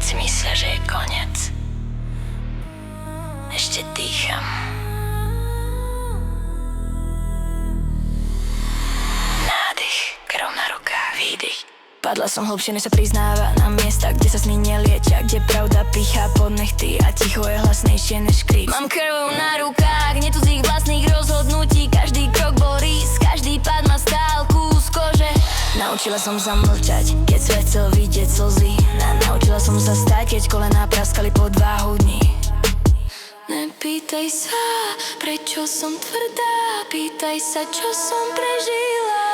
si myslia, že je koniec. Ešte dýcham. Nádych, krv na rukách, výdych. Padla som hlbšie, než sa priznáva. Na miesta, kde sa sny neliečia, kde pravda pichá pod nechty a ticho je hlasnejšie než krík. Mám krv na rukách, netudzích vlastných rozhodnutí. Každý krok bol rís, každý pád ma stál kus kože. Naučila som sa mlčať, keď svet chcel vidieť slzy. Naučila som sa stať, keď kolená praskali pod váhu dní. Nepýtaj sa, prečo som tvrdá, pýtaj sa, čo som prežila.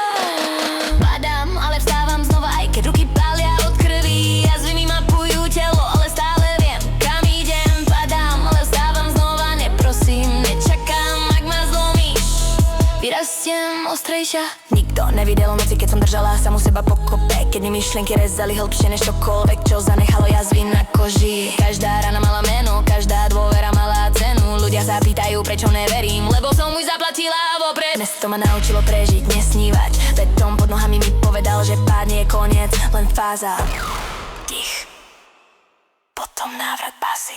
Padám, ale vstávam znova, aj keď ruky pália od krvi. Jazvy mi mapujú telo, ale stále viem, kam idem. Padám, ale vstávam znova, neprosím, nečakám, ak ma zlomíš. Vyrastiem ostrejšia. Nikto nevidel noci, keď som držala samu seba pokope, keď mi myšlienky rezali hlbšie než čokoľvek, čo zanechalo jazvy na koži. Každá rana mala meno, každá dôvera mala cenu. Ľudia sa pýtajú, prečo neverím, lebo som už zaplatila vopred. Mesto ma naučilo prežiť, nesnívať. Betón pod nohami mi povedal, že pádne je koniec, len fáza. Dých, potom návrat basy.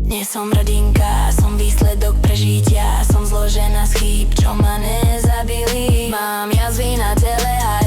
Nie som rodinka, som výsledok prežitia. Som zložená z chýb, čo ma nezabili. Mám jazvy na tele a